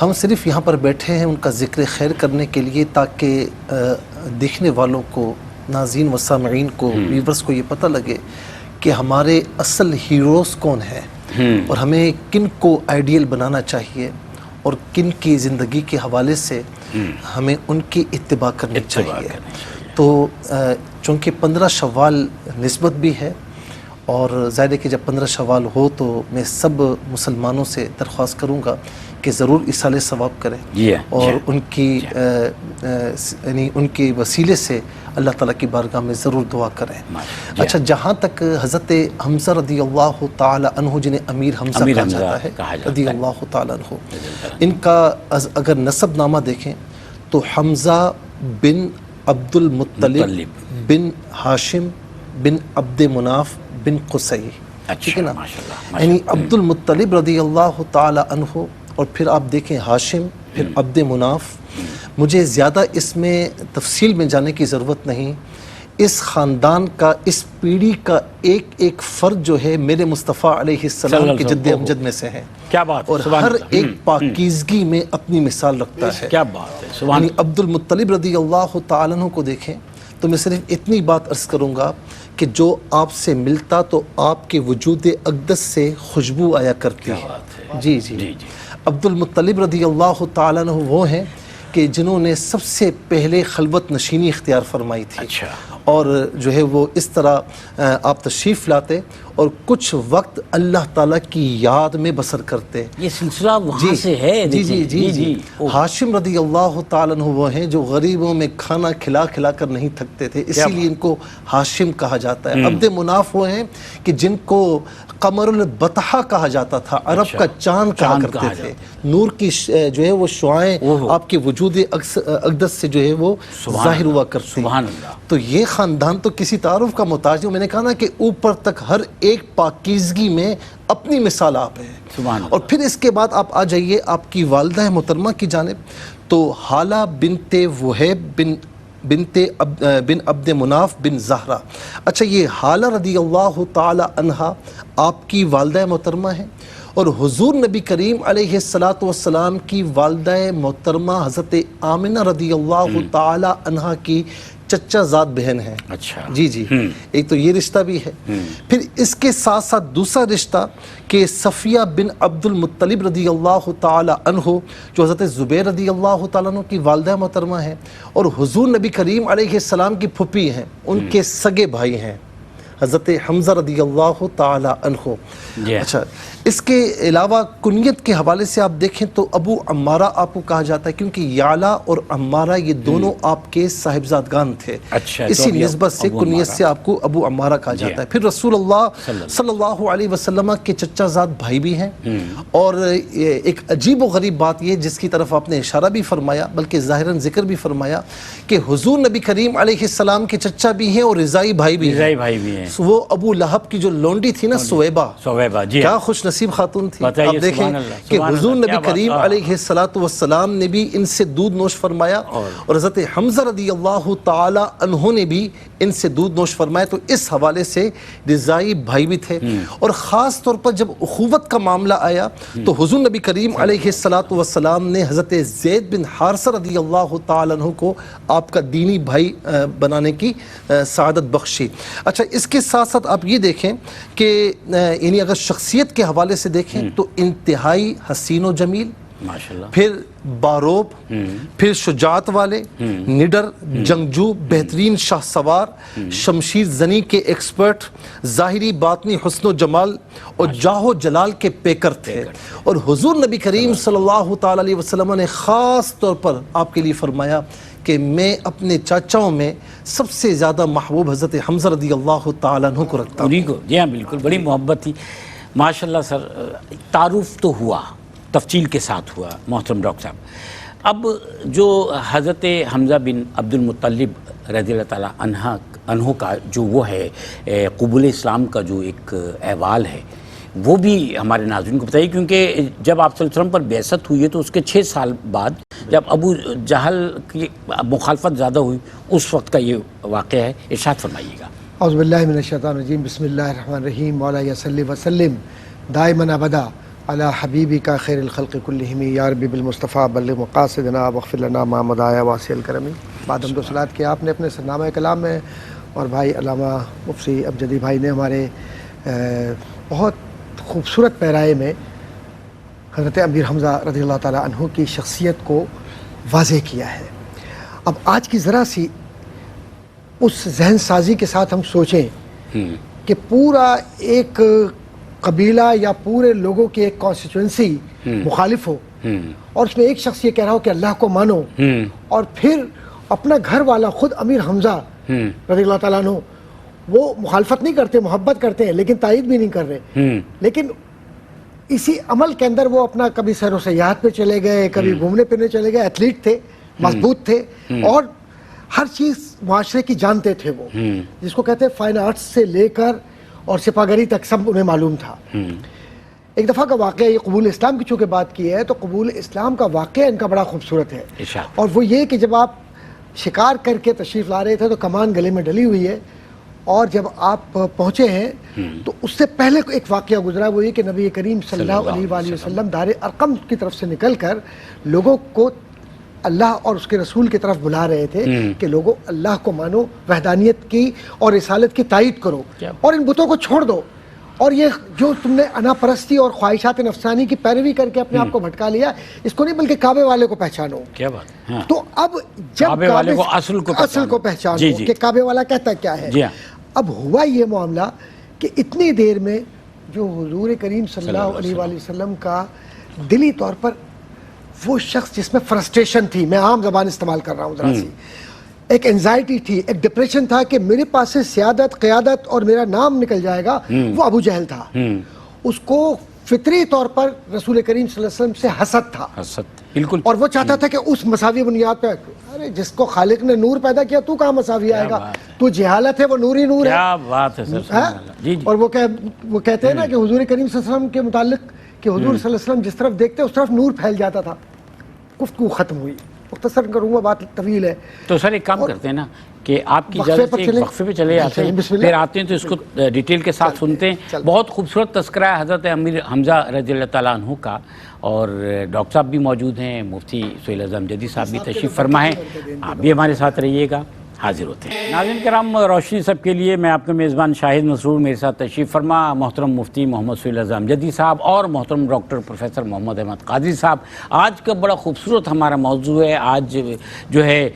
ہم صرف یہاں پر بیٹھے ہیں ان کا ذکر خیر کرنے کے لیے تاکہ دیکھنے والوں کو، ناظرین و سامعین کو، ویورز کو یہ پتہ لگے کہ ہمارے اصل ہیروز کون ہیں اور ہمیں کن کو آئیڈیل بنانا چاہیے اور کن کی زندگی کے حوالے سے ہمیں ان کی اتباع کرنی چاہیے۔ تو چونکہ 15 شوال نسبت بھی ہے، اور ظاہر ہے کہ جب 15 شوال ہو تو میں سب مسلمانوں سے درخواست کروں گا کہ ضرور اصالِ ثواب کریں اور ان کی یعنی ان کے وسیلے سے اللہ تعالیٰ کی بارگاہ میں ضرور دعا کریں۔ اچھا، جہاں تک حضرت حمزہ رضی اللہ تعالی عنہ، جنہیں امیر حمزہ کہا جاتا ہے رضی اللہ تعالی عنہ، ان کا اگر نسب نامہ دیکھیں تو حمزہ بن عبد المطلب بن ہاشم بن عبد مناف بن قصی، ٹھیک ہے نا، یعنی عبد المطلب رضی اللہ تعالی عنہ، اور پھر آپ دیکھیں ہاشم، پھر عبد مناف۔ مجھے زیادہ اس میں تفصیل میں جانے کی ضرورت نہیں، اس خاندان کا، اس پیڑھی کا ایک ایک فرد جو ہے میرے مصطفیٰ علیہ السلام کے جد امجد میں سے ہے، کیا بات، اور ہر ایک پاکیزگی میں اپنی مثال رکھتا ہے۔ کیا بات ہے، یعنی عبد المطلب رضی اللہ تعالیٰ عنہ کو دیکھیں تو میں صرف اتنی بات عرض کروں گا کہ جو آپ سے ملتا تو آپ کے وجود اقدس سے خوشبو آیا کرتی ہے۔ جی جی، عبد المطلب رضی اللہ تعالیٰ عنہ وہ ہیں کہ جنہوں نے سب سے پہلے خلوت نشینی اختیار فرمائی تھی، اور جو ہے وہ اس طرح آپ تشریف لاتے اور کچھ وقت اللہ تعالیٰ کی یاد میں بسر کرتے۔ یہ سلسلہ وہاں سے ہے۔ جی جی جی جی، ہاشم رضی اللہ تعالیٰ عنہ وہ ہیں جو غریبوں میں کھانا کھلا کھلا کر نہیں تھکتے تھے، اسی لیے ان کو ہاشم کہا جاتا ہے۔ عبد مناف وہ ہیں کہ جن کو قمر البطحہ کہا جاتا تھا، عرب کا چاند کہا کرتے تھے، نور کی جو ہے وہ شعائیں آپ کے وجود اقدس سے جو ہے وہ ظاہر ہوا کرتی ہیں۔ تو یہ خاندان تو کسی تعارف کا محتاج نہیں، میں نے کہا نا کہ اوپر تک ہر ایک پاکیزگی میں اپنی مثال آپ ہے۔ اور پھر اس کے بعد آپ آ جائیے آپ کی والدہ محترمہ کی جانب، تو حالہ بنت وہیب بن عبد مناف بن زہرہ۔ اچھا، یہ حالہ رضی اللہ تعالی عنہا آپ کی والدہ محترمہ ہیں، اور حضور نبی کریم علیہ السلام کی والدہ محترمہ حضرت آمنہ رضی اللہ تعالی عنہا کی چچا زاد بہن ہیں۔ اچھا، جی جی، ایک تو یہ رشتہ بھی ہے، پھر اس کے ساتھ ساتھ دوسرا رشتہ کہ صفیہ بن عبد المطلب رضی اللہ تعالی عنہ، جو حضرت زبیر رضی اللہ تعالیٰ عنہ کی والدہ محترمہ ہیں اور حضور نبی کریم علیہ السلام کی پھپھی ہیں، ان کے سگے بھائی ہیں حضرت حمزہ رضی اللہ تعالی عنہ۔ اچھا، اس کے علاوہ کنیت کے حوالے سے آپ دیکھیں تو ابو عمارہ آپ کو کہا جاتا ہے، کیونکہ یعلا اور عمارہ یہ دونوں آپ کے صاحبزادگان تھے، اسی نسبت سے کنیت سے آپ کو ابو عمارہ کہا جاتا ہے۔ پھر رسول اللہ صلی اللہ علیہ وسلم کے چچا زاد بھائی بھی ہیں، اور ایک عجیب و غریب بات یہ جس کی طرف آپ نے اشارہ بھی فرمایا، بلکہ ظاہراً ذکر بھی فرمایا، کہ حضور نبی کریم علیہ السلام کے چچا بھی ہیں اور رضائی بھائی بھی ہیں۔ وہ ابو لہب کی جو لونڈی تھی نا، سویبہ، کیا خوش نصیب خاتون تھی۔ آپ دیکھیں کہ حضور نبی کریم علیہ السلام نے بھی ان سے دودھ نوش فرمایا، اور حضرت حمزہ رضی اللہ تعالی عنہ نے بھی ان سے دودھ نوش فرمایا، تو اس حوالے سے رضائی بھائی بھی تھے۔ اور خاص طور پر جب اخوت کا معاملہ آیا تو حضور نبی کریم علیہ السلام نے حضرت زید بن حارثہ رضی اللہ تعالی عنہ کو آپ کا دینی بھائی بنانے کی سعادت بخشی۔ اچھا، اس کے ساتھ ساتھ آپ یہ دیکھیں کہ یعنی اگر شخصیت کے حوالے سے دیکھیں تو انتہائی حسین و جمیل، پھر باروب، پھر شجاعت والے، نڈر، جنگجو، بہترین شاہ سوار، شمشیر زنی کے ایکسپرٹ، ظاہری باطنی حسن و جمال اور جاہ و جلال کے پیکر تھے۔ اور حضور نبی کریم صلی اللہ تعالی علیہ وسلم نے خاص طور پر آپ کے لیے فرمایا کہ میں اپنے چاچاؤں میں سب سے زیادہ محبوب حضرت حمزہ رضی اللہ تعالیٰ عنہ کو رکھتا ہوں۔ جی ہاں، بالکل، بڑی محبت تھی ماشاءاللہ۔ سر، تعارف تو ہوا، تفصیل کے ساتھ ہوا محترم ڈاکٹر صاحب۔ اب جو حضرت حمزہ بن عبد المطلب رضی اللہ تعالیٰ عنہ کا جو وہ ہے قبول اسلام کا جو ایک احوال ہے، وہ بھی ہمارے ناظرین کو بتائیے، کیونکہ جب آپ صلی اللہ علیہ وسلم پر بعثت ہوئی ہے تو اس کے 6 سال بعد جب ابو جہل کی مخالفت زیادہ ہوئی، اس وقت کا یہ واقعہ ہے، ارشاد فرمائیے گا۔ اعوذ باللہ من الشیطان الرجیم، بسم اللہ الرحمن الرحیم، مولا صلی وسلم دائما ابدا علی حبیبک خیر الخلق کلہم یا رب بالمصطفیٰ بلغ مقاصدنا واغفر لنا ما مضى واسع الکرم. بعد حمد و صلوات کہ آپ نے اپنے سرنامہ کلام میں اور بھائی علامہ مفتی ابجدی بھائی نے ہمارے بہت خوبصورت پیرائے میں حضرت امیر حمزہ رضی اللہ تعالیٰ عنہ کی شخصیت کو واضح کیا ہے. اب آج کی ذرا سی اس ذہن سازی کے ساتھ ہم سوچیں کہ پورا ایک قبیلہ یا پورے لوگوں کی ایک کانسٹیچوئنسی مخالف ہو اور اس میں ایک شخص یہ کہہ رہا ہو کہ اللہ کو مانو، اور پھر اپنا گھر والا خود امیر حمزہ رضی اللہ تعالیٰ عنہ وہ مخالفت نہیں کرتے، محبت کرتے ہیں لیکن تائید بھی نہیں کر رہے، لیکن اسی عمل کے اندر وہ اپنا کبھی سیر و سیاحت پہ چلے گئے، کبھی گھومنے پھرنے چلے گئے، ایتھلیٹ تھے، مضبوط تھے اور ہر چیز معاشرے کی جانتے تھے. وہ جس کو کہتے ہیں فائن آرٹس سے لے کر اور سپاہگری تک سب انہیں معلوم تھا. ایک دفعہ کا واقعہ، یہ قبول اسلام کی چونکہ بات کی ہے تو قبول اسلام کا واقعہ ان کا بڑا خوبصورت ہے، اور وہ یہ کہ جب آپ شکار کر کے تشریف لا رہے تھے تو کمان گلے میں ڈلی ہوئی ہے، اور جب آپ پہنچے ہیں تو اس سے پہلے ایک واقعہ گزرا، وہ یہ کہ نبی کریم صلی اللہ علیہ وآلہ وسلم دار ارقم کی طرف سے نکل کر لوگوں کو اللہ اور اس کے رسول کی طرف بلا رہے تھے کہ لوگوں اللہ کو مانو، وحدانیت کی اور رسالت کی تائید کرو اور ان بتوں کو چھوڑ دو، اور یہ جو تم نے انا پرستی اور خواہشات نفسانی کی پیروی کر کے اپنے آپ کو بھٹکا لیا، اس کو نہیں بلکہ کعبے والے کو پہچانو. کیا بات. تو اب جب کعبے والے کو اصل کو پہچانو کہ کعبے والا کہتا کیا ہے. اب ہوا یہ معاملہ کہ اتنی دیر میں جو حضور کریم صلی اللہ علیہ وآلہ وسلم کا دلی طور پر وہ شخص جس میں فرسٹریشن تھی، میں عام زبان استعمال کر رہا ہوں ذرا سی، ایک انزائٹی تھی، ایک ڈپریشن تھا کہ میرے پاس سے سیادت، قیادت اور میرا نام نکل جائے گا، وہ ابو جہل تھا. اس کو فطری طور پر رسول کریم صلی اللہ علیہ وسلم سے حسد تھا، بالکل، اور وہ چاہتا تھا کہ اس مساوی بنیاد پہ، ارے جس کو خالق نے نور پیدا کیا تو کہاں مساوی آئے گا، تو جہالت ہے، وہ نور ہی نور ہے. کیا بات ہے سر. اور وہ کہتے ہیں نا کہ حضور کریم صلی اللہ علیہ وسلم کے متعلق کہ حضور صلی اللہ علیہ وسلم جس طرف دیکھتے اس طرف نور پھیل جاتا تھا. گفتگو ختم ہوئی، مختصر کروں گا، بات طویل ہے. تو سر ایک کام کرتے ہیں نا کہ آپ کی اجازت سے ایک وقفے پہ چلے آتے ہیں، پھر آتے ہیں تو اس کو ڈیٹیل کے ساتھ سنتے ہیں. بہت خوبصورت تذکرہ ہے حضرت امیر حمزہ رضی اللہ تعالیٰ عنہ کا، اور ڈاکٹر صاحب بھی موجود ہیں، مفتی سہیل اعظم جدی صاحب بھی تشریف فرما ہیں، آپ بھی ہمارے ساتھ رہیے گا. حاضر ہوتے ہیں. ناظرین کرام، روشنی سب کے لیے میں آپ کا میزبان شاہد مسرور، میرے ساتھ تشریف فرما محترم مفتی محمد سہیل اعظم جدی صاحب اور محترم ڈاکٹر پروفیسر محمد احمد قادری صاحب. آج کا بڑا خوبصورت ہمارا موضوع ہے. آج جو ہے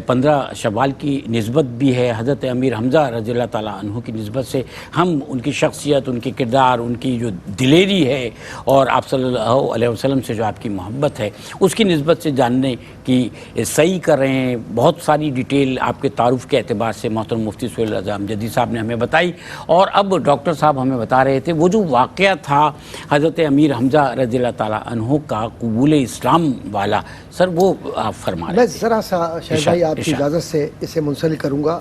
15 شوال کی نسبت بھی ہے حضرت امیر حمزہ رضی اللہ تعالیٰ عنہ کی نسبت سے. ہم ان کی شخصیت، ان کی کردار، ان کی جو دلیری ہے اور آپ صلی اللہ علیہ وسلم سے جو آپ کی محبت ہے اس کی نسبت سے جاننے کی صحیح کر رہے ہیں. بہت ساری ڈیٹیل آپ کے تعارف کے اعتبار سے محترم مفتی سہیل اعظم جدی صاحب نے ہمیں بتائی، اور اب ڈاکٹر صاحب ہمیں بتا رہے تھے وہ جو واقعہ تھا حضرت امیر حمزہ رضی اللہ تعالیٰ عنہ کا قبول اسلام والا. سر وہ آپ فرما رہے تھے. میں ذرا سا شاہد بھائی آپ کی اجازت سے اسے منسلک کروں گا.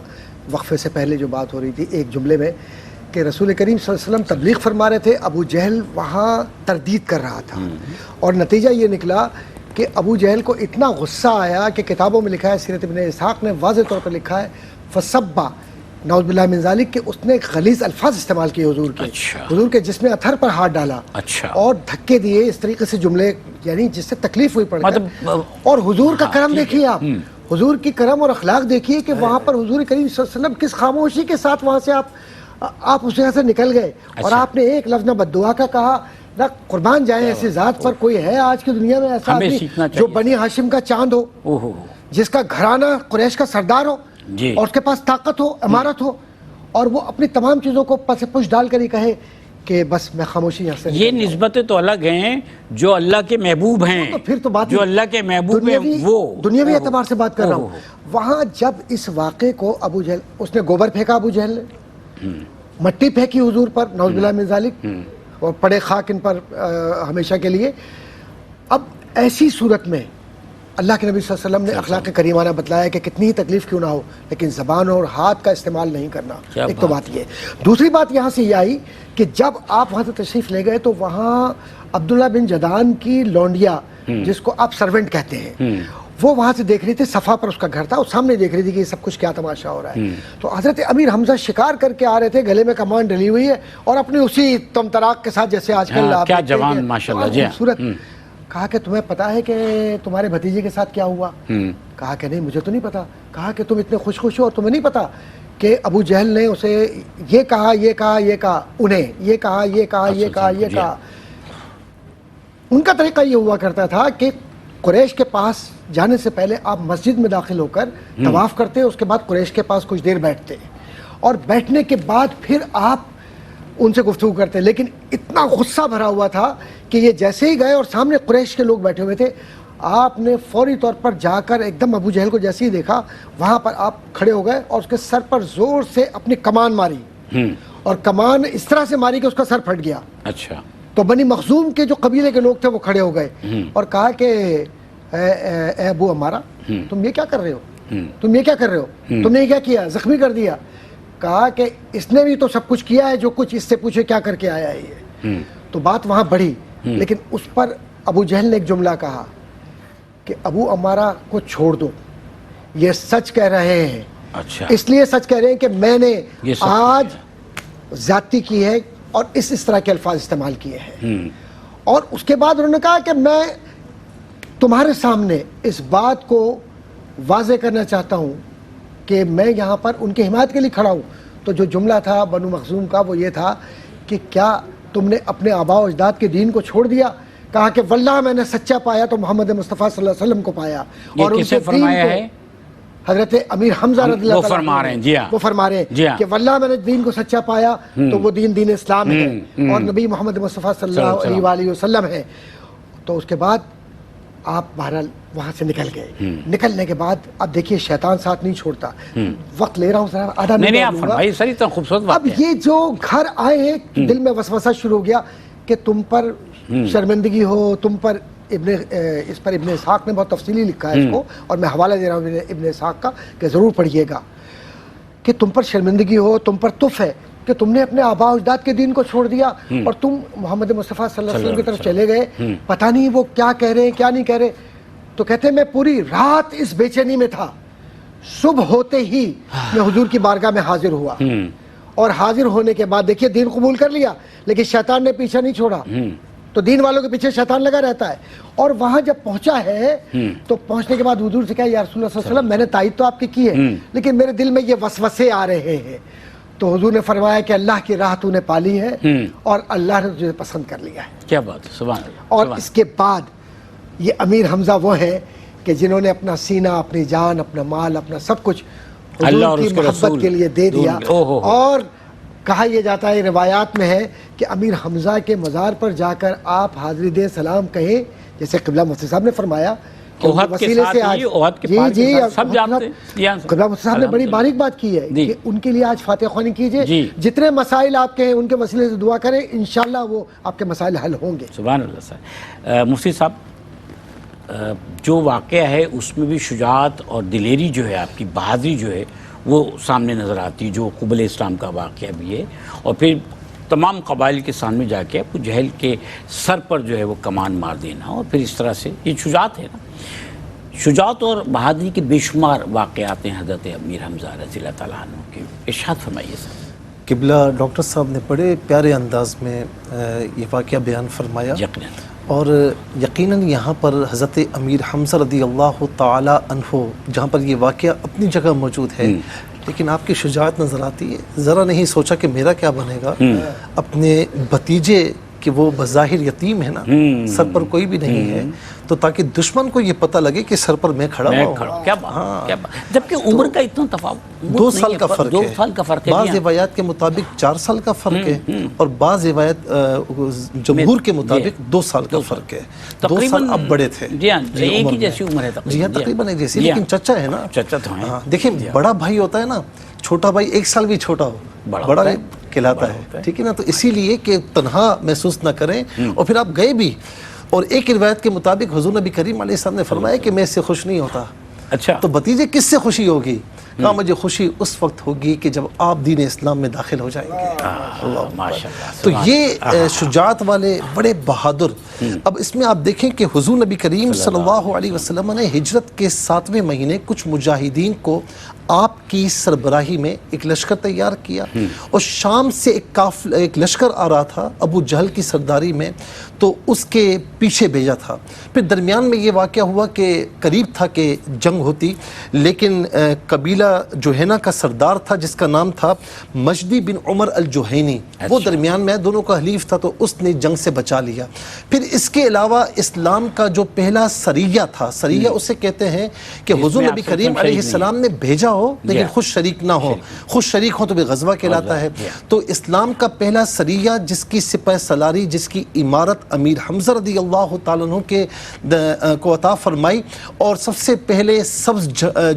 وقفے سے پہلے جو بات ہو رہی تھی ایک جملے میں کہ رسول کریم صلی اللہ علیہ وسلم تبلیغ فرما رہے تھے، ابو جہل وہاں تردید کر رہا تھا، اور نتیجہ یہ نکلا کہ ابو جہل کو اتنا غصہ آیا کہ کتابوں میں لکھا ہے، سیرت ابن اسحاق نے واضح طور پر لکھا ہے، فصبا نعوذ باللہ من ذالک، کہ اس نے غلیظ الفاظ استعمال کیے حضور کے، حضور کے جسم اتھر پر ہاتھ ڈالا اور دھکے دیے، اس طریقے سے جملے، یعنی جس سے تکلیف ہوئی پڑ گئی. اور حضور کا کرم دیکھیے آپ، حضور کی کرم اور اخلاق دیکھیے کہ وہاں پر حضور کریم صلی اللہ علیہ وسلم کس خاموشی کے ساتھ وہاں سے آپ اس جگہ سے نکل گئے، اور آپ نے ایک لفظ نہ بد دعا کا کہا نہ قربان جائیں ایسی ذات پر. کوئی ہے آج کی دنیا میں ایسا آدمی جو بنی ہاشم کا چاند ہو، جس کا گھرانہ قریش کا سردار ہو اور اس کے پاس طاقت ہو، امارت ہو، اور وہ اپنی تمام چیزوں کو پس پش ڈال کر ہی کہے کہ بس میں خاموشی یہاں سے. یہ نسبتیں تو الگ ہیں، جو اللہ کے محبوب ہیں، پھر تو بات جو اللہ کے محبوب ہیں وہ دنیاوی اعتبار سے بات کر رہا ہوں. وہاں جب اس واقعے کو ابو جہل، اس نے گوبر پھینکا، ابو جہل نے مٹی پھینکی حضور پر، نعوذ باللہ من ذالک، اور پڑے خاک ان پر ہمیشہ کے لیے. اب ایسی صورت میں اللہ کے نبی صلی اللہ علیہ وسلم نے اخلاق کریمانہ بتلایا کہ کتنی ہی تکلیف کیوں نہ ہو لیکن زبان اور ہاتھ کا استعمال نہیں کرنا. ایک تو بات یہ. دوسری بات یہاں سے یہ آئی کہ جب آپ وہاں سے تشریف لے گئے تو وہاں عبداللہ بن جدعان کی لونڈیا، جس کو آپ سرونٹ کہتے ہیں، وہ وہاں سے دیکھ رہی تھی، صفا پر اس کا گھر تھا، اور سامنے دیکھ رہی تھی کہ یہ سب کچھ کیا تماشا ہو رہا ہے. تو حضرت امیر حمزہ شکار کر کے آ رہے تھے، گلے میں کمان ڈلی ہوئی ہے، اور اپنی اسی تم تراک کے ساتھ جیسے آج کل کیا جوان ماشاءاللہ. جی خوبصورت. کہا کہ تمہیں پتا ہے کہ تمہارے بھتیجے کے ساتھ کیا ہوا؟ کہا کہ نہیں مجھے تو نہیں پتا. کہا کہ تم اتنے خوش ہو اور تمہیں نہیں پتا کہ ابو جہل نے اسے یہ کہا یہ کہا یہ کہا، انہیں یہ کہا یہ کہا یہ کہا یہ کہا. ان کا طریقہ یہ ہوا کرتا تھا کہ قریش کے پاس جانے سے پہلے آپ مسجد میں داخل ہو کر طواف کرتے، اس کے بعد قریش کے پاس کچھ دیر بیٹھتے، اور بیٹھنے کے بعد پھر آپ ان سے گفتگو کرتے. لیکن اتنا غصہ بھرا ہوا تھا کہ یہ جیسے ہی گئے اور سامنے قریش کے لوگ بیٹھے ہوئے تھے، آپ نے فوری طور پر جا کر ایک دم ابو جہل کو جیسے ہی دیکھا وہاں پر آپ کھڑے ہو گئے اور اس کے سر پر زور سے اپنی کمان ماری، اور کمان اس طرح سے ماری کہ اس کا سر پھٹ گیا. اچھا. تو بنی مخزوم کے جو قبیلے کے لوگ تھے وہ کھڑے ہو گئے اور کہا کہ اے ابو عمارہ تم یہ کیا کر رہے ہو، تم یہ کیا کر رہے ہو، تم نے یہ کیا کیا، زخمی کر دیا. کہا کہ اس نے بھی تو سب کچھ کیا ہے، جو کچھ اس سے پوچھے کیا کر کے آیا ہے یہ. تو بات وہاں بڑھی، لیکن اس پر ابو جہل نے ایک جملہ کہا کہ ابو عمارہ کو چھوڑ دو، یہ سچ کہہ رہے ہیں. اچھا. اس لیے سچ کہہ رہے ہیں کہ میں نے آج زیادتی کی ہے اور اس طرح کے الفاظ استعمال کیے ہیں. اور اس کے بعد انہوں نے کہا کہ میں تمہارے سامنے اس بات کو واضح کرنا چاہتا ہوں کہ میں یہاں پر ان کی حمایت کے لیے کھڑا ہوں. تو جو جملہ تھا بنو مخزوم کا وہ یہ تھا کہ کیا تم نے اپنے آباء و اجداد کے دین کو چھوڑ دیا؟ کہا کہ واللہ میں نے سچا پایا تو محمد مصطفیٰ صلی اللہ علیہ وسلم کو پایا. اور ان کے دین کو حضرت امیر حمزہ رضی اللہ وہ فرما رہے ہیں. جی ہاں وہ فرما رہے ہیں کہ واللہ میں نے دین کو سچا پایا تو وہ دین اسلام ہے اور نبی محمد مصطفیٰ صلی اللہ علیہ وآلہ وسلم ہے. تو اس کے بعد آپ بہرحال وہاں سے نکل گئے. نکلنے کے بعد اب دیکھیے شیطان ساتھ نہیں چھوڑتا. وقت لے رہا ہوں ذرا، آدھا نہیں آپ فرمائیے سر، اتنا خوبصورت بات اب یہ جو گھر آئے ہیں دل میں وسوسہ شروع ہو گیا کہ تم پر شرمندگی ہو، تم پر اس پر ابن اسحاق نے بہت تفصیلی لکھا ہے اس کو، اور میں حوالہ دے رہا ہوں ابن اسحاق کا کہ ضرور پڑھیے گا، کہ تم پر شرمندگی ہو، تم پر تف ہے کہ تم نے اپنے آباء و اجداد کے دین کو چھوڑ دیا اور تم محمد مصطفیٰ صلی اللہ علیہ وسلم کی طرف چلے گئے. پتہ نہیں وہ کیا کہہ رہے ہیں کیا نہیں کہہ رہے. تو کہتے ہیں میں پوری رات اس بے چینی میں تھا، صبح ہوتے ہی میں حضور کی بارگاہ میں حاضر ہوا، اور حاضر ہونے کے بعد دیکھیے دین قبول کر لیا لیکن شیطان نے پیچھا نہیں چھوڑا. تو دین والوں کے پیچھے شیطان لگا رہتا ہے. اور وہاں جب پہنچا ہے تو پہنچنے کے بعد حضور سے کہا یا رسول اللہ صلی اللہ علیہ وسلم میں نے تائید تو آپ کی ہے لیکن میرے دل میں یہ وسوسے آ رہے ہیں. تو حضور نے فرمایا کہ اللہ کی راہ تو نے پالی ہے اور اللہ نے تجھے پسند کر لیا ہے. کیا بات ہے، سبحان اللہ. اور اس کے بعد یہ امیر حمزہ وہ ہیں کہ جنہوں نے اپنا سینہ، اپنی جان، اپنا مال، اپنا سب کچھ حضور کی محبت کے لیے دے دیا. اور کہا یہ جاتا ہے روایات میں ہے کہ امیر حمزہ کے مزار پر جا کر آپ حاضری دے سلام کہیں، جیسے قبلہ مفتی صاحب نے فرمایا کہ وسیلے سے آج جی سب جانتے ہیں. قبلہ مفتی صاحب نے بڑی باریک بات کی ہے کہ ان کے لیے آج فاتح خوانی کیجئے، جتنے مسائل آپ کے ہیں ان کے وسیلے سے دعا کریں، انشاءاللہ وہ آپ کے مسائل حل ہوں گے. سبحان اللہ سر. مفتی صاحب جو واقعہ ہے اس میں بھی شجاعت اور دلیری جو ہے، آپ کی بہادری جو ہے وہ سامنے نظر آتی، جو قبل اسلام کا واقعہ بھی ہے، اور پھر تمام قبائل کے سامنے جا کے ابو جہل کے سر پر جو ہے وہ کمان مار دینا، اور پھر اس طرح سے یہ شجاعت ہے نا. شجاعت اور بہادری کے بے شمار واقعات ہیں حضرت امیر حمزہ رضی اللہ تعالیٰ عنہ کے. ارشاد فرمائیے سر. قبلہ ڈاکٹر صاحب نے بڑے پیارے انداز میں یہ واقعہ بیان فرمایا، اور یقیناً یہاں پر حضرت امیر حمزہ رضی اللہ تعالی عنہ جہاں پر یہ واقعہ اپنی جگہ موجود ہے، لیکن آپ کی شجاعت نظر آتی ہے. ذرا نہیں سوچا کہ میرا کیا بنے گا، اپنے بھتیجے کہ وہ بظاہر یتیم ہے نا، سر پر کوئی بھی نہیں ہے، تو تاکہ دشمن کو یہ پتہ لگے کہ سر پر میں کھڑا ہوں. کیا بات، جبکہ عمر کا اتنا تفاوت 2 سال کا فرق ہے. 2 سال کا فرق ہے. بعض روایات کے مطابق 4 سال کا فرق ہے، اور بعض روایت جمہور کے مطابق 2 سال کا فرق ہے. 2 سال اب بڑے تھے. جی ہاں ایک ہی جیسی عمر ہے تقریباً. جی ہاں تقریباً ایک جیسی، لیکن چچا ہے نا. چچا تو ہیں. دیکھیں بڑا بھائی ہوتا ہے نا، چھوٹا بھائی 1 سال بھی چھوٹا ہو بڑا کہلاتا ہے. ٹھیک ہے نا. تو اسی لیے کہ تنہا محسوس نہ کریں. اور پھر آپ گئے بھی، اور ایک روایت کے مطابق حضور نبی کریم علیہ السلام نے فرمایا کہ میں اس سے خوش نہیں ہوتا. اچھا. تو بھتیجے کس سے خوشی ہوگی؟ کہا مجھے خوشی اس وقت ہوگی کہ جب آپ دین اسلام میں داخل ہو جائیں گے. ماشاءاللہ. تو یہ شجاعت والے بڑے بہادر. اب اس میں آپ دیکھیں کہ حضور نبی کریم صلی اللہ علیہ وسلم نے ہجرت کے 7ویں مہینے کچھ مجاہدین کو آپ کی سربراہی میں ایک لشکر تیار کیا اور شام سے ایک لشکر آ رہا تھا ابو جہل کی سرداری میں, تو اس کے پیچھے بھیجا تھا. پھر درمیان میں یہ واقعہ ہوا کہ قریب تھا کہ جنگ ہوتی, لیکن قبیلہ جوہینہ کا سردار تھا جس کا نام تھا مجدی بن عمر الجوہینی, وہ درمیان میں دونوں کا حلیف تھا, تو اس نے جنگ سے بچا لیا. پھر اس کے علاوہ اسلام کا جو پہلا سریہ تھا, سریہ اسے کہتے ہیں کہ حضور نبی کریم علیہ السلام نے بھیجا ہو لیکن خود شریک نہ ہو, خود شریک ہو تو بھی غزوہ کہلاتا ہے. تو اسلام کا پہلا سریہ جس کی سپہ سالاری, جس کی عمارت امیر حمزہ رضی اللہ تعالیٰ عنہ کے کو عطا فرمائی, اور سب سے پہلے سبز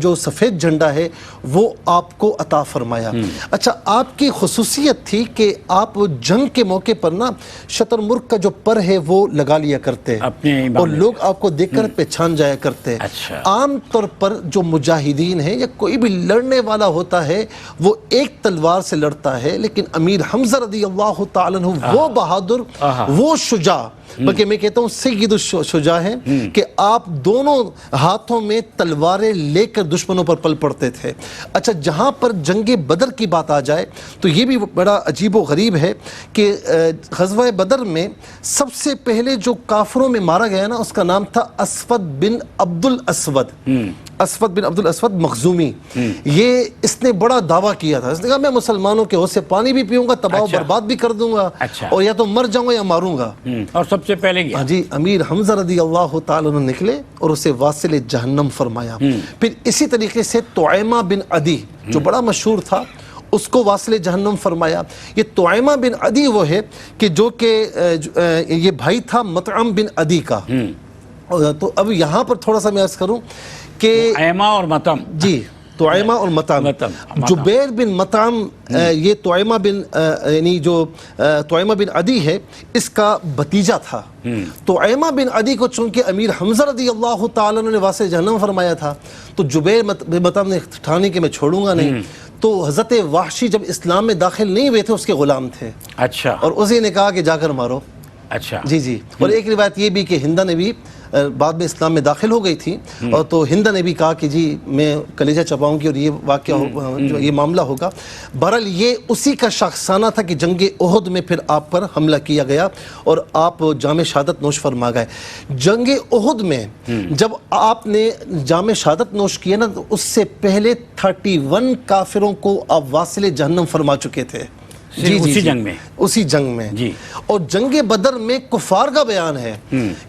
جو سفید جھنڈا ہے وہ آپ کو عطا فرمایا. اچھا, آپ کی خصوصیت تھی کہ آپ جنگ کے موقع پر نا شتر مرغ کا جو پر ہے وہ لگا لیا کرتے, اور لوگ آپ کو دیکھ کر پہچان جایا کرتے. عام طور پر جو مجاہدین ہیں یا کوئی بھی لڑنے والا ہوتا ہے وہ ایک تلوار سے لڑتا ہے, لیکن امیر حمزہ رضی اللہ تعالیٰ عنہ وہ بہادر, وہ شجاع, بلکہ میں کہتا ہوں سید الشجاع ہیں کہ آپ دونوں ہاتھوں میں تلواریں لے کر دشمنوں پر پل پڑتے تھے. اچھا, جہاں پر جنگ بدر کی بات آ جائے تو یہ بھی بڑا عجیب و غریب ہے کہ غزوہ بدر میں سب سے پہلے جو کافروں میں مارا گیا نا اس کا نام تھا اسود بن عبد الاسود, اسود بن عبد الاسود مخزومی. یہ اس نے بڑا دعویٰ کیا تھا, اس نے کہا میں مسلمانوں کے حوض سے پانی بھی پیوں گا, تباہ و برباد بھی کر دوں گا, اور یا تو مر جاؤں گا یا ماروں گا. اور سب سے پہلے گیا جی امیر حمزہ رضی اللہ تعالیٰ عنہ نکلے اور اسے واصل جہنم فرمایا. پھر اسی طریقے سے طعیمہ بن عدی جو بڑا مشہور تھا اس کو واصل جہنم فرمایا. یہ طعیمہ بن عدی وہ ہے کہ جو کہ یہ بھائی تھا مطعم بن عدی کا. تو اب یہاں پر تھوڑا سا میں عرض کروں کہ طعیمہ اور مطعم, جی طعیمہ اور مطعم, جبیر بن مطعم, یہ طعیمہ بن یعنی جو طعیمہ بن عدی ہے اس کا بھتیجا تھا. طعیمہ بن عدی کو چونکہ امیر حمزہ رضی اللہ تعالیٰ نے واصل جہنم فرمایا تھا, تو جبیر بن مطعم نے ٹھانی کہ میں چھوڑوں گا نہیں. تو حضرت وحشی جب اسلام میں داخل نہیں ہوئے تھے اس کے غلام تھے, اچھا, اور اسی نے کہا کہ جا کر مارو. اچھا جی. اور ایک روایت یہ بھی کہ ہندہ نے بھی بعد میں اسلام میں داخل ہو گئی تھی, اور تو ہندہ نے بھی کہا کہ جی میں کلیجہ چباؤں گی اور یہ واقعہ یہ معاملہ ہوگا. بہرحال یہ اسی کا شخصانہ تھا کہ جنگ احد میں پھر آپ پر حملہ کیا گیا اور آپ جام شہادت نوش فرما گئے. جنگ احد میں جب آپ نے جام شہادت نوش کیا نا تو اس سے پہلے 31 کافروں کو آپ واصل جہنم فرما چکے تھے. اسی جنگ میں, اسی جنگ میں. اور جنگ بدر میں کفار کا بیان ہے,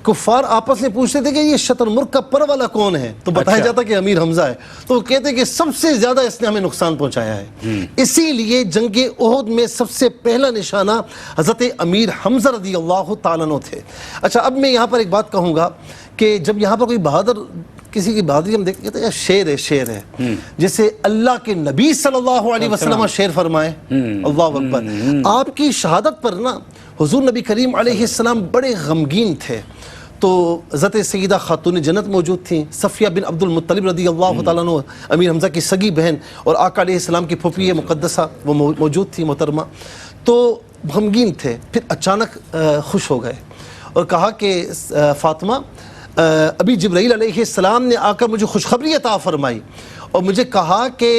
کفار آپس میں پوچھتے تھے کہ یہ شتر مرغ کا پر والا کون ہے, تو بتایا جاتا کہ امیر حمزہ ہے, تو وہ کہتے کہ سب سے زیادہ اس نے ہمیں نقصان پہنچایا ہے. اسی لیے جنگ احد میں سب سے پہلا نشانہ حضرت امیر حمزہ رضی اللہ تعالیٰ عنہ تھے. اچھا, اب میں یہاں پر ایک بات کہوں گا کہ جب یہاں پر کوئی بہادر کسی کی بہادری ہم دیکھتے ہیں شیر ہے, شیر ہے, جیسے اللہ کے نبی صلی اللہ علیہ وسلم شیر فرمائے, اللہ اکبر. آپ کی شہادت پر نا حضور نبی کریم علیہ السلام بڑے غمگین تھے. تو حضرت سیدہ خاتون جنت موجود تھیں, صفیہ بن عبد المطلب رضی اللہ تعالیٰ عنہ امیر حمزہ کی سگی بہن اور آقا علیہ السلام کی پھوپھی مقدسہ وہ موجود تھی محترمہ. تو غمگین تھے, پھر اچانک خوش ہو گئے اور کہا کہ فاطمہ ابھی جبرائیل علیہ السلام نے آ کر مجھے خوشخبری عطا فرمائی اور مجھے کہا کہ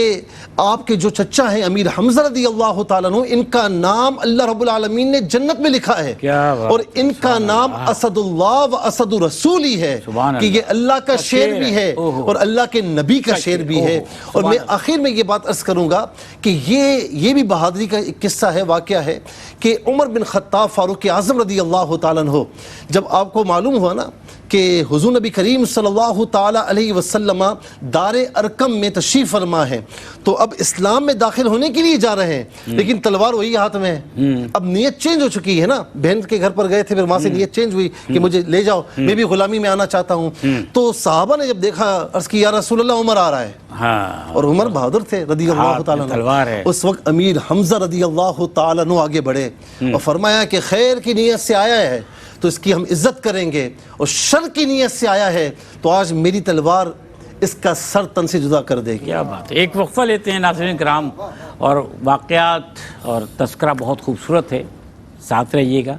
آپ کے جو چچا ہیں امیر حمزہ رضی اللہ تعالیٰ عنہ, ان کا نام اللہ رب العالمین نے جنت میں لکھا ہے, اور ان کا نام اسد اللہ و اسد رسول ہی ہے, کہ یہ اللہ کا شیر بھی ہے اور اللہ کے نبی کا شیر بھی ہے. اور میں آخر میں یہ بات عرض کروں گا کہ یہ بھی بہادری کا ایک قصہ ہے, واقعہ ہے کہ عمر بن خطاب فاروق اعظم رضی اللہ تعالیٰ عنہ, جب آپ کو معلوم ہوا نا کہ حضور نبی کریم صلی اللہ تعالیٰ علیہ وسلم دار ارقم میں تشریف فرما ہے, تو اب اسلام میں داخل ہونے کے لیے جا رہے ہیں, لیکن تلوار وہی ہاتھ میں ہے. اب نیت چینج ہو چکی ہے نا, بہن کے گھر پر گئے تھے, پھر وہاں سے نیت چینج ہوئی کہ مجھے لے جاؤ, میں بھی غلامی میں آنا چاہتا ہوں. تو صحابہ نے جب دیکھا عرض کی یا رسول اللہ عمر آ رہا ہے, اور عمر بہادر تھے رضی اللہ تعالیٰ عنہ. اس وقت امیر حمزہ رضی اللہ تعالیٰ عنہ آگے بڑھے اور فرمایا کہ خیر کی نیت سے آیا ہے تو اس کی ہم عزت کریں گے, اور شر کی نیت سے آیا ہے تو آج میری تلوار اس کا سر تن سے جدا کر دے گی. کیا بات ہے. ایک وقفہ لیتے ہیں ناظرین کرام, اور واقعات اور تذکرہ بہت خوبصورت ہے, ساتھ رہیے گا,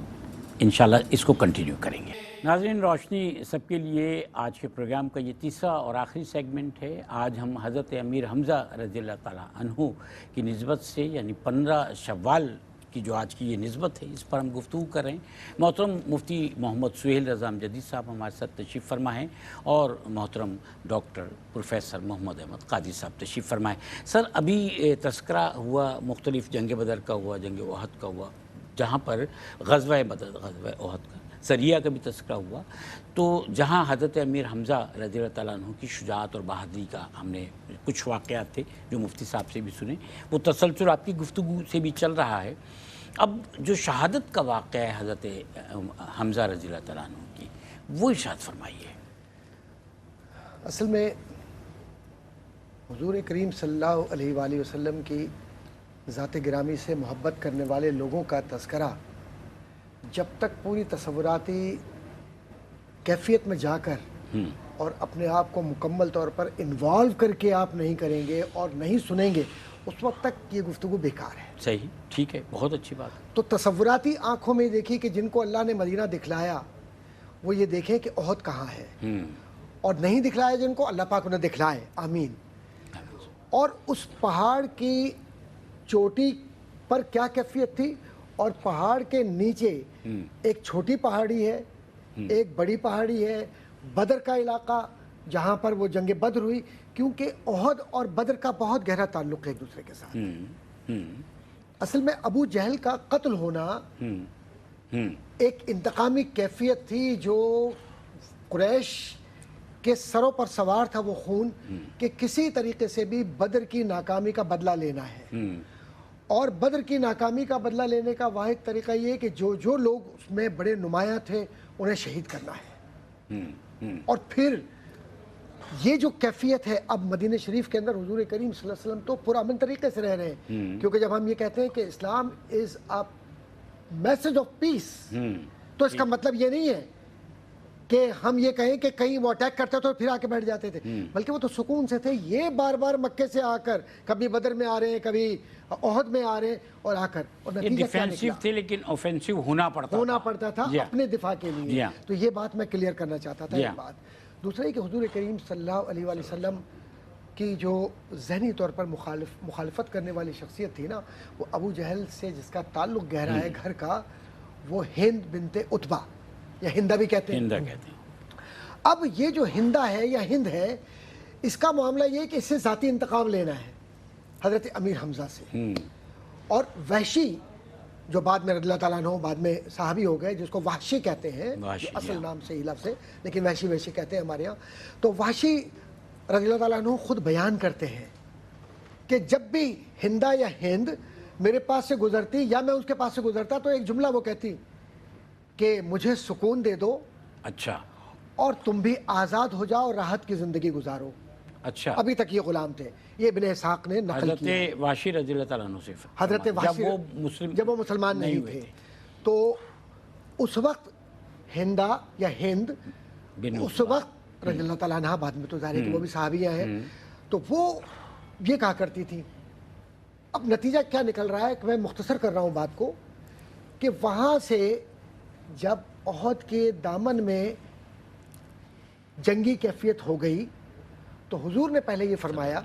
انشاءاللہ اس کو کنٹینیو کریں گے. ناظرین, روشنی سب کے لیے آج کے پروگرام کا یہ تیسرا اور آخری سیگمنٹ ہے. آج ہم حضرت امیر حمزہ رضی اللہ تعالیٰ عنہ کی نسبت سے, یعنی 15 شوال کی جو آج کی یہ نسبت ہے, اس پر ہم گفتگو کر رہے ہیں. محترم مفتی محمد سہیل رضا امجدی صاحب ہمارے ساتھ تشریف فرما ہیں, اور محترم ڈاکٹر پروفیسر محمد احمد قاضی صاحب تشریف فرمائیں. سر, ابھی تذکرہ ہوا مختلف جنگ بدر کا ہوا, جنگ احد کا ہوا, جہاں پر غزوہ بدر, غزوہ احد کا, سریہ کا بھی تذکرہ ہوا, تو جہاں حضرت امیر حمزہ رضی اللہ تعالیٰ عنہ کی شجاعت اور بہادری کا ہم نے کچھ واقعات تھے جو مفتی صاحب سے بھی سنے, وہ تسلسل آپ کی گفتگو سے بھی چل رہا ہے. اب جو شہادت کا واقعہ ہے حضرت حمزہ رضی اللہ تعالیٰ عنہ کی, وہ ارشاد فرمائیے. اصل میں حضور کریم صلی اللہ علیہ وآلہ وسلم کی ذات گرامی سے محبت کرنے والے لوگوں کا تذکرہ جب تک پوری تصوراتی کیفیت میں جا کر اور اپنے آپ کو مکمل طور پر انوالو کر کے آپ نہیں کریں گے اور نہیں سنیں گے, اس وقت تک یہ گفتگو بیکار ہے. صحیح, ٹھیک ہے, بہت اچھی بات. تو تصوراتی آنکھوں میں دیکھیے کہ جن کو اللہ نے مدینہ دکھلایا وہ یہ دیکھیں کہ احد کہاں ہے, اور نہیں دکھلایا جن کو اللہ پاک انہیں دکھلائے, آمین. اور اس پہاڑ کی چوٹی پر کیا کیفیت تھی, اور پہاڑ کے نیچے ایک چھوٹی پہاڑی ہے, ایک بڑی پہاڑی ہے, بدر کا علاقہ جہاں پر وہ جنگ بدر ہوئی, کیونکہ احد اور بدر کا بہت گہرا تعلق ہے ایک دوسرے کے ساتھ. اصل میں ابو جہل کا قتل ہونا ایک انتقامی کیفیت تھی جو قریش کے سروں پر سوار تھا, وہ خون, کہ کسی طریقے سے بھی بدر کی ناکامی کا بدلہ لینا ہے. اور بدر کی ناکامی کا بدلہ لینے کا واحد طریقہ یہ ہے کہ جو لوگ اس میں بڑے نمایاں تھے انہیں شہید کرنا ہے. اور پھر یہ جو کیفیت ہے اب مدینہ شریف کے اندر حضور کریم صلی اللہ علیہ وسلم تو پرامن طریقے سے رہ رہے ہیں, کیونکہ جب ہم یہ کہتے ہیں کہ اسلام از اے میسج آف پیس, تو اس کا مطلب یہ نہیں ہے کہ ہم یہ کہیں کہ کہیں وہ اٹیک کرتے تو پھر آ کے بیٹھ جاتے تھے, بلکہ وہ تو سکون سے تھے. یہ بار بار مکے سے آ کر کبھی بدر میں آ رہے ہیں, کبھی احد میں آ رہے ہیں, اور آ کر, اور نتیجہ کیا ڈیفینسو تھے لیکن اوفینسو ہونا پڑتا تھا اپنے دفاع کے لیے. تو یہ بات میں کلیئر کرنا چاہتا تھا. ایک بات دوسرا کہ حضور کریم صلی اللہ علیہ وآلہ وسلم کی جو ذہنی طور پر مخالفت کرنے والی شخصیت تھی نا, وہ ابو جہل سے جس کا تعلق گہرا ہے گھر کا, وہ ہند بنت عتبہ یا ہندہ بھی کہتے ہیں. اب یہ جو ہندہ ہے یا ہند ہے, اس کا معاملہ یہ ہے کہ اس سے ذاتی انتقام لینا ہے حضرت امیر حمزہ سے. اور وحشی جو بعد میں رضی اللہ تعالیٰ عنہ بعد میں صحابی ہو گئے, جس کو وحشی کہتے ہیں, جو اصل نام سے ہی لفظ ہے, لیکن وحشی کہتے ہیں ہمارے یہاں. تو وحشی رضی اللہ تعالیٰ عنہ خود بیان کرتے ہیں کہ جب بھی ہندہ یا ہند میرے پاس سے گزرتی یا میں اس کے پاس سے گزرتا, تو ایک جملہ وہ کہتی کہ مجھے سکون دے دو, اچھا, اور تم بھی آزاد ہو جاؤ, راحت کی زندگی گزارو. اچھا, ابھی تک یہ غلام تھے. یہ ابن اسحاق نے نقل کیا. حضرت وحشی رضی اللہ تعالیٰ عنہ سے, حضرت وحشی جب وہ مسلمان نہیں تھے, تو اس وقت ہندہ یا ہند, اس وقت رضی اللہ تعالیٰ عنہ, بعد میں تو ظاہر ہے کہ وہ بھی صحابیہ ہیں, تو وہ یہ کہا کرتی تھی. اب نتیجہ کیا نکل رہا ہے کہ میں مختصر کر رہا ہوں بات کو, کہ وہاں سے جب احد کے دامن میں جنگی کیفیت ہو گئی, تو حضور نے پہلے یہ فرمایا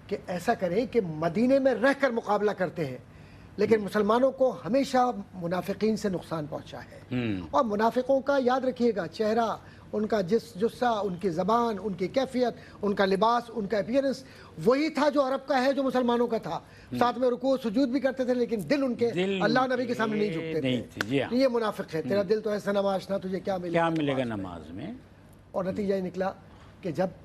کہ ایسا کریں کہ مدینے میں رہ کر مقابلہ کرتے ہیں, لیکن مسلمانوں کو ہمیشہ منافقین سے نقصان پہنچا ہے. اور منافقوں کا یاد رکھیے گا, چہرہ, ان کا جسہ, ان کی زبان, ان کی کیفیت, ان کا لباس, ان کا اپیرنس وہی تھا جو عرب کا ہے, جو مسلمانوں کا تھا. ساتھ میں رکوع سجود بھی کرتے تھے, لیکن دل ان کے اللہ نبی کے سامنے نہیں جھکتے تھے. یہ منافق ہے. تیرا دل تو ایسا نماز نہ, تجھے کیا ملے گا نماز میں. اور نتیجہ یہ نکلا کہ جب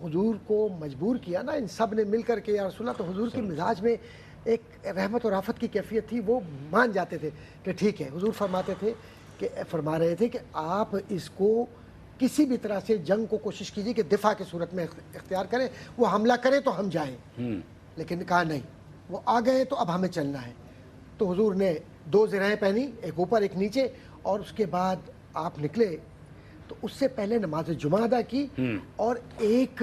حضور کو مجبور کیا نا ان سب نے مل کر کے یا رسول اللہ, تو حضور کے مزاج میں ایک رحمت اور رافت کی کیفیت تھی. وہ مان جاتے تھے کہ ٹھیک ہے. حضور فرما رہے تھے کہ آپ اس کو کسی بھی طرح سے جنگ کو کوشش کیجیے کہ دفاع کی صورت میں اختیار کریں, وہ حملہ کریں تو ہم جائیں, لیکن کہا نہیں, وہ آ گئے تو اب ہمیں چلنا ہے. تو حضور نے 2 زرہیں پہنی, ایک اوپر ایک نیچے, اور اس کے بعد آپ نکلے. تو اس سے پہلے نماز جمعہ ادا کی, اور ایک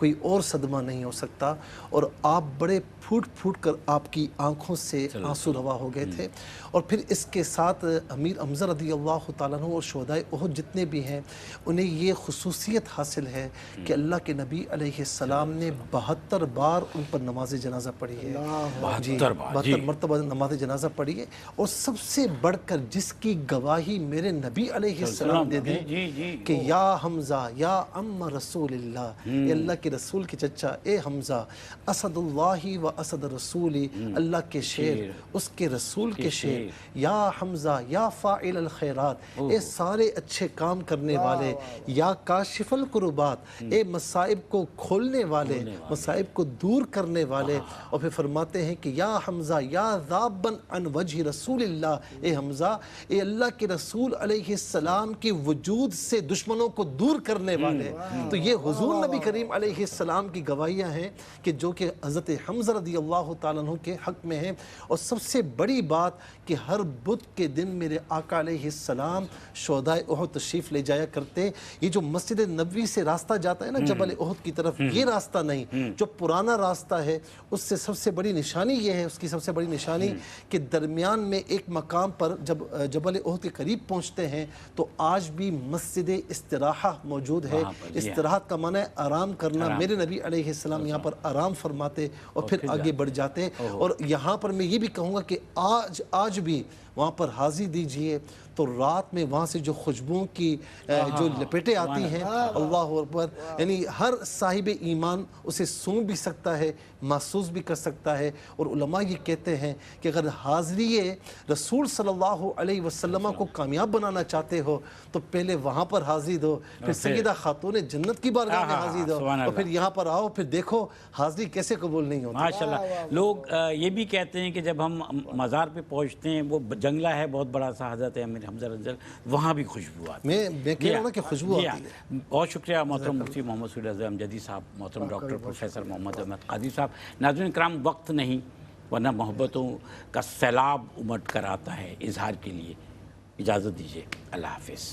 کوئی اور صدمہ نہیں ہو سکتا. اور آپ بڑے پھوٹ پھوٹ کر آپ کی آنکھوں سے آنسو روا ہو گئے تھے. اور پھر اس کے ساتھ امیر حمزہ رضی اللہ تعالیٰ عنہ اور شہدائے احد جتنے بھی ہیں انہیں یہ خصوصیت حاصل ہے کہ اللہ کے نبی علیہ السلام نے 72 بار ان پر نماز جنازہ پڑھی ہے. 72 مرتبہ نماز جنازہ پڑھی ہے. اور سب سے بڑھ کر جس کی گواہی میرے نبی علیہ السلام دے دی کہ یا حمزہ یا ام رسول اللہ، اے اللہ کے رسول کے چچا اے حمزہ، اسد اللہ و اسد رسولی، اللہ کے شیر اس کے رسول کے شیر، یا حمزہ یا فاعل الخیرات، اے سارے اچھے کام کرنے والے، یا کاشف الکربات، اے مصائب کو کھولنے والے، مصائب کو دور کرنے والے. اور پھر فرماتے ہیں کہ یا حمزہ یا ذابن عن وجہ رسول اللہ، اے حمزہ اے اللہ کے رسول علیہ السلام کے وجود سے دشمنوں کو دور کرنے والے. تو یہ حضور نبی کریم علیہ السلام کی گواہیاں ہیں کہ جو کہ حضرت حمزہ رضی اللہ تعالیٰ عنہ کے حق میں ہیں. اور سب سے بڑی بات کہ ہر بدھ کے دن میرے آقا علیہ السلام شہدائے احد تشریف لے جایا کرتے. یہ جو مسجد نبوی سے راستہ جاتا ہے نا جبل احد کی طرف، یہ راستہ نہیں، جو پرانا راستہ ہے اس سے سب سے بڑی نشانی یہ ہے، اس کی سب سے بڑی نشانی کہ درمیان میں ایک مقام پر جب جبل احد کے قریب پہنچتے ہیں تو آج بھی مسجد استراحہ موجود ہے. استراحت کا معنی ہے آرام کرنا. میرے نبی علیہ السلام یہاں پر آرام فرماتے اور پھر آگے بڑھ جاتے. اور یہاں پر میں یہ بھی کہوں گا کہ آج بھی وہاں پر حاضری دیجئے تو رات میں وہاں سے جو خوشبوؤں کی جو لپیٹیں آتی ہیں، اللہ اکبر، یعنی ہر صاحب ایمان اسے سونگھ بھی سکتا ہے، محسوس بھی کر سکتا ہے. اور علماء یہ کہتے ہیں کہ اگر حاضری رسول صلی اللہ علیہ وسلم کو کامیاب بنانا چاہتے ہو تو پہلے وہاں پر حاضری دو، پھر سیدہ خاتون جنت کی بارگاہ میں حاضری دو، اور پھر یہاں پر آؤ، پھر دیکھو حاضری کیسے قبول نہیں ہوتی. ماشاءاللہ. لوگ یہ بھی کہتے ہیں کہ جب ہم مزار پہ پہنچتے ہیں، وہ جنگلہ ہے بہت بڑا سا، حضرت امیر حمزہ رضی اللہ، وہاں بھی خوشبو آتی ہے. میں کہہ رہا ہوں نا کہ خوشبو آتی ہے. بہت شکریہ محترم مفتی محمد سہیل رضا امجدی صاحب، محترم ڈاکٹر پروفیسر محمد احمد قاضی صاحب. ناظرین کرام، وقت نہیں ورنہ محبتوں کا سیلاب امٹ کر آتا ہے اظہار کے لیے. اجازت دیجیے، اللہ حافظ.